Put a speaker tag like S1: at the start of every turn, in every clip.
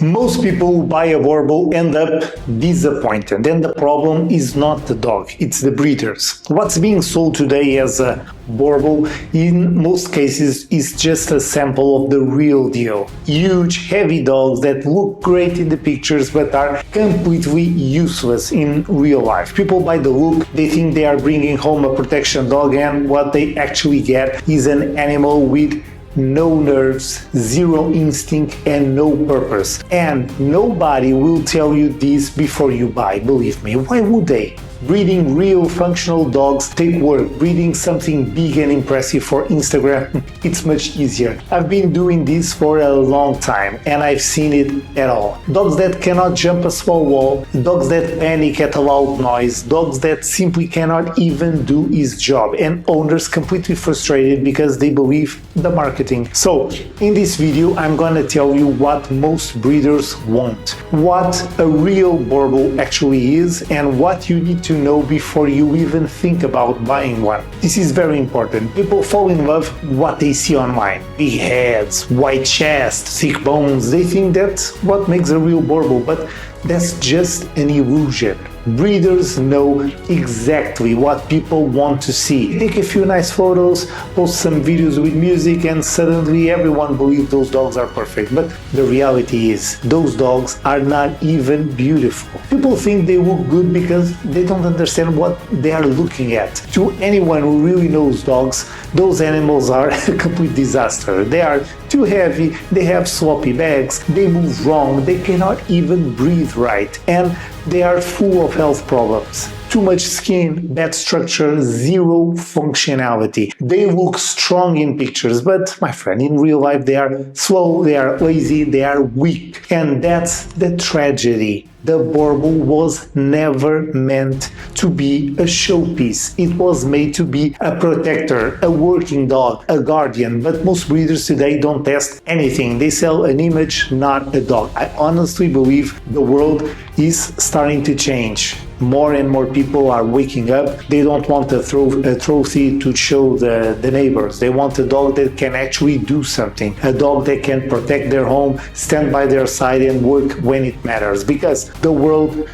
S1: Most people who buy a Boerboel end up disappointed, and the problem is not the dog, it's the breeders. What's being sold today as a Boerboel in most cases is just a sample of the real deal. Huge, heavy dogs that look great in the pictures but are completely useless in real life. People buy the look, they think they are bringing home a protection dog, and what they actually get is an animal with no nerves, zero instinct, and no purpose. And nobody will tell you this before you buy, believe me. Why would they? Breeding real functional dogs take work. Breeding something big and impressive for Instagram, it's much easier. I've been doing this for a long time and I've seen it at all. Dogs that cannot jump a small wall, dogs that panic at a loud noise, dogs that simply cannot even do his job, and owners completely frustrated because they believe the marketing. So in this video I'm gonna tell you what most breeders want, what a real Boerboel actually is, and what you need to know before you even think about buying one. This is very important. People fall in love with what they see online. Big heads, white chest, thick bones. They think that's what makes a real Boerboel, but that's just an illusion. Breeders know exactly what people want to see. Take a few nice photos, post some videos with music, and suddenly everyone believes those dogs are perfect. But the reality is, those dogs are not even beautiful. People think they look good because they don't understand what they are looking at. To anyone who really knows dogs, those animals are a complete disaster. They are too heavy, they have sloppy bags, they move wrong, they cannot even breathe right, and they are full of health problems. Too much skin, bad structure, zero functionality. They look strong in pictures, but my friend, in real life they are slow, they are lazy, they are weak. And that's the tragedy. The Boerboel was never meant to be a showpiece. It was made to be a protector, a working dog, a guardian. But most breeders today don't test anything. They sell an image, not a dog. I honestly believe the world is starting to change. More and more people are waking up. They don't want a trophy to show the neighbors. They want a dog that can actually do something. A dog that can protect their home, stand by their side, and work when it matters. Because the world,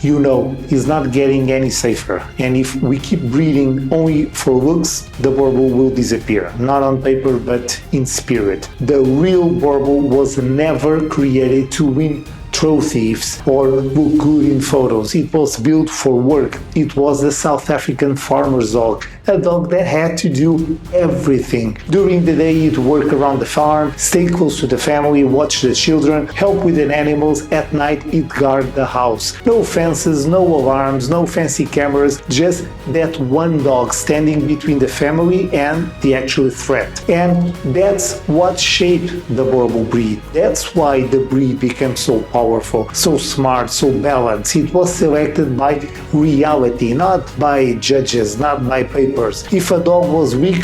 S1: you know, is not getting any safer. And if we keep breeding only for looks, the Boerboel will disappear. Not on paper, but in spirit. The real Boerboel was never created to win trophies or look good in photos. It was built for work. It was a South African farmer's dog, a dog that had to do everything. During the day it'd work around the farm, stay close to the family, watch the children, help with the animals. At night it'd guard the house. No fences, no alarms, no fancy cameras, just that one dog standing between the family and the actual threat. And that's what shaped the Boerboel breed. That's why the breed became so powerful, so smart, so balanced. It was selected by reality, not by judges, not by papers. If a dog was weak,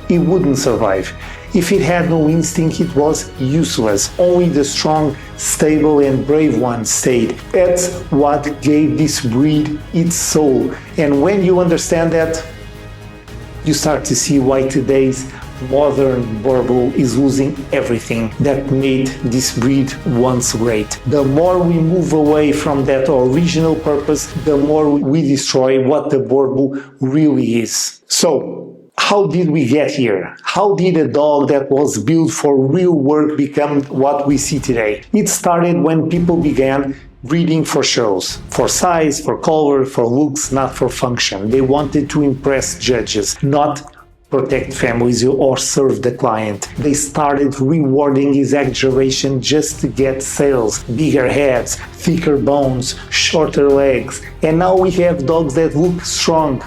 S1: it wouldn't survive. If it had no instinct, it was useless. Only the strong, stable, and brave ones stayed. That's what gave this breed its soul. And when you understand that, you start to see why today's modern Boerboel is losing everything that made this breed once great. The more we move away from that original purpose, the more we destroy what the Boerboel really is. So, how did we get here? How did a dog that was built for real work become what we see today? It started when people began breeding for shows, for size, for color, for looks, not for function. They wanted to impress judges, not protect families or serve the client. They started rewarding exaggeration just to get sales, bigger heads, thicker bones, shorter legs. And now we have dogs that look strong,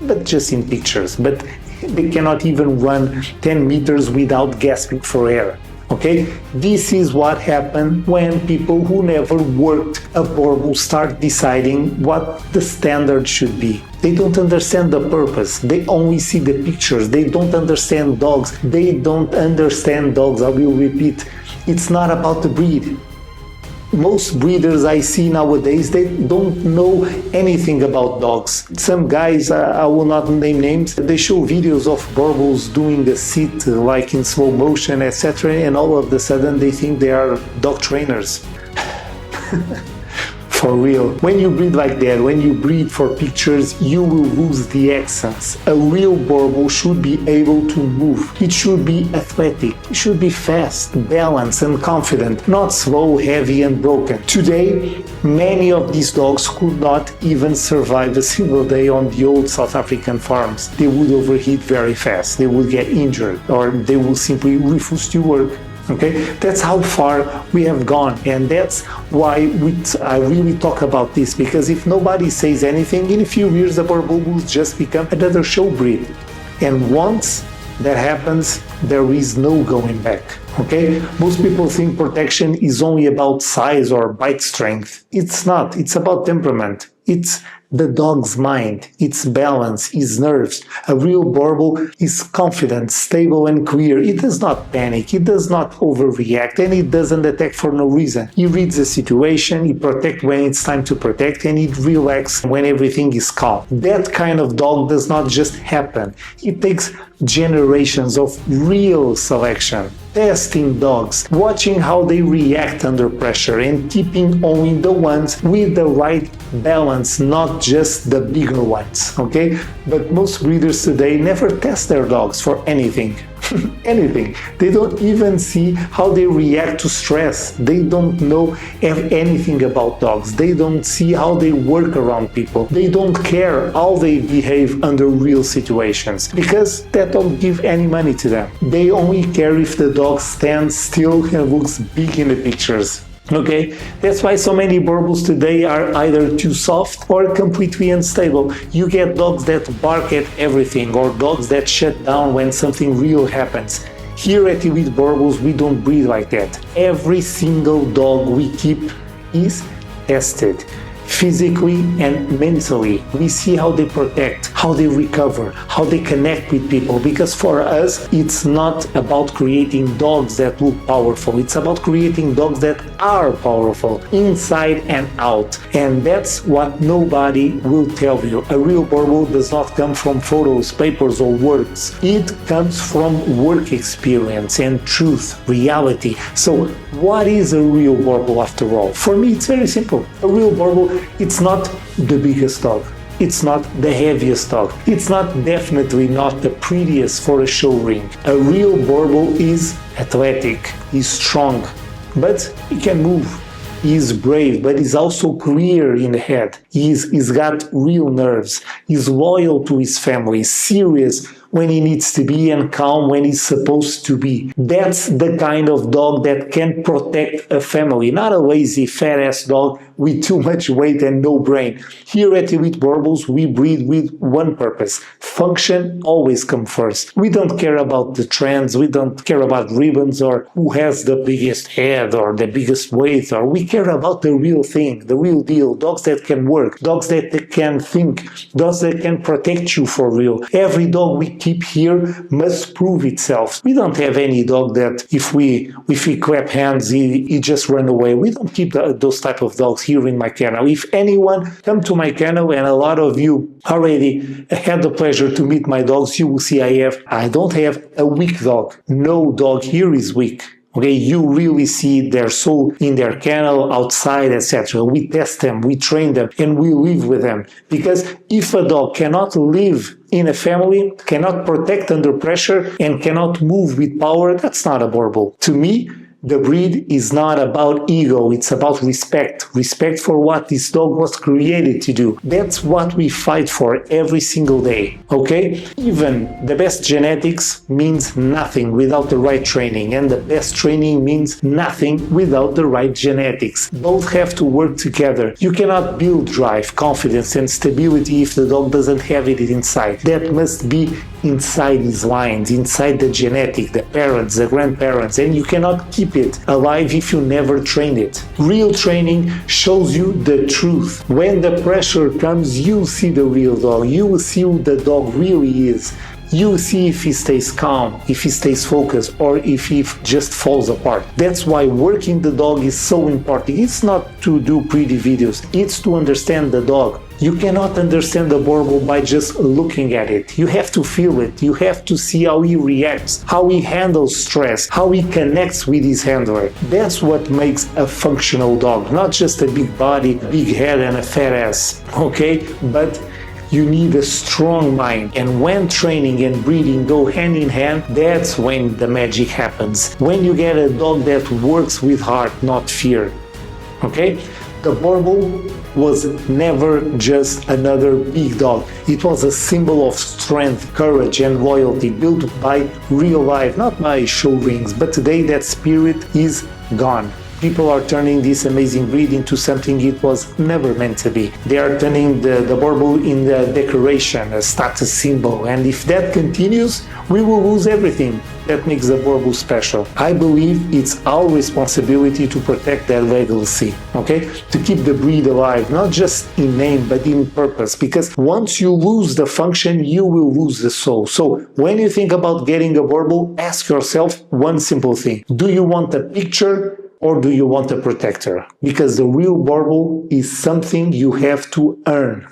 S1: but just in pictures. But they cannot even run 10 meters without gasping for air. Okay, this is what happened when people who never worked a Boerboel start deciding what the standard should be. They don't understand the purpose. They only see the pictures. They don't understand dogs. They don't understand dogs. I will repeat, it's not about the breed. most breeders I see nowadays, they don't know anything about dogs. Some guys, I will not name names, they show videos of Boerboels doing a sit like in slow motion, etc., and all of a sudden they think they are dog trainers. For real. When you breed like that, when you breed for pictures, you will lose the essence. A real Boerboel should be able to move. It should be athletic. It should be fast, balanced and confident, not slow, heavy and broken. Today, many of these dogs could not even survive a single day on the old South African farms. They would overheat very fast. They would get injured, or they will simply refuse to work. Okay, that's how far we have gone, and that's why I really talk about this, because if nobody says anything, in a few years the Boerboel will just become another show breed, and once that happens, there is no going back. Okay, most people think protection is only about size or bite strength. It's not. It's about temperament. It's the dog's mind, its balance, its nerves. A real Boerboel is confident, stable and clear. It does not panic, it does not overreact, and it doesn't attack for no reason. He reads the situation, he protects when it's time to protect, and it relaxes when everything is calm. That kind of dog does not just happen. It takes generations of real selection. Testing dogs, watching how they react under pressure, and keeping only the ones with the right balance, not just the bigger ones, okay? But most breeders today never test their dogs for anything. Anything. They don't even see how they react to stress. They don't know anything about dogs. They don't see how they work around people. They don't care how they behave under real situations, because that don't give any money to them. They only care if the dog stands still and looks big in the pictures. Okay, that's why so many Boerboels today are either too soft or completely unstable. You get dogs that bark at everything, or dogs that shut down when something real happens. Here at Elite Boerboels, we don't breed like that. Every single dog we keep is tested. Physically and mentally, we see how they protect, how they recover, how they connect with people, because for us it's not about creating dogs that look powerful, it's about creating dogs that are powerful inside and out, and that's what nobody will tell you. A real Boerboel does not come from photos, papers or words. It comes from work experience and truth, reality. So what is a real Boerboel after all? For me it's very simple. A real Boerboel, it's not the biggest dog, it's not the heaviest dog, it's definitely not the prettiest for a show ring. A real Boerboel is athletic, he's strong, but he can move. He's brave, but he's also clear in the head. He's got real nerves. He's loyal to his family, serious when he needs to be, and calm when he's supposed to be. That's the kind of dog that can protect a family, not a lazy fat-ass dog with too much weight and no brain. Here at Elite Boerboels, we breed with one purpose. Function always comes first. We don't care about the trends, we don't care about ribbons or who has the biggest head or the biggest weight, or we care about the real thing, the real deal. Dogs that can work, dogs that can think, dogs that can protect you for real. Every dog we keep here must prove itself. We don't have any dog that if we clap hands, he just run away. We don't keep those type of dogs here in my kennel. If anyone come to my kennel, and a lot of you already had the pleasure to meet my dogs, you will see I don't have a weak dog. No dog here is weak. Okay, you really see their soul in their kennel, outside, etc. We test them, we train them, and we live with them. Because if a dog cannot live in a family, cannot protect under pressure, and cannot move with power, that's not a Boerboel. To me, the breed is not about ego, it's about respect. Respect for what this dog was created to do. That's what we fight for every single day, okay? Even the best genetics means nothing without the right training, and the best training means nothing without the right genetics. Both have to work together. You cannot build drive, confidence and stability if the dog doesn't have it inside. That must be inside his lines, inside the genetic, the parents, the grandparents, and you cannot keep it alive if you never train it. Real training shows you the truth. When the pressure comes, you see the real dog. You will see who the dog really is. You see if he stays calm, if he stays focused, or if he just falls apart. That's why working the dog is so important. It's not to do pretty videos, it's to understand the dog. You cannot understand the Boerboel by just looking at it. You have to feel it. You have to see how he reacts, how he handles stress, how he connects with his handler. That's what makes a functional dog, not just a big body, big head, and a fat ass, okay? But you need a strong mind, and when training and breeding go hand in hand, that's when the magic happens. When you get a dog that works with heart, not fear, okay? The Boerboel was never just another big dog. It was a symbol of strength, courage, and loyalty, built by real life, not by show rings. But today that spirit is gone. People are turning this amazing breed into something it was never meant to be. They are turning the Boerboel in a decoration, a status symbol, and if that continues, we will lose everything that makes the Boerboel special. I believe it's our responsibility to protect that legacy, okay? To keep the breed alive, not just in name, but in purpose, because once you lose the function, you will lose the soul. So when you think about getting a Boerboel, ask yourself one simple thing. Do you want a picture, or do you want a protector? Because the real Boerboel is something you have to earn.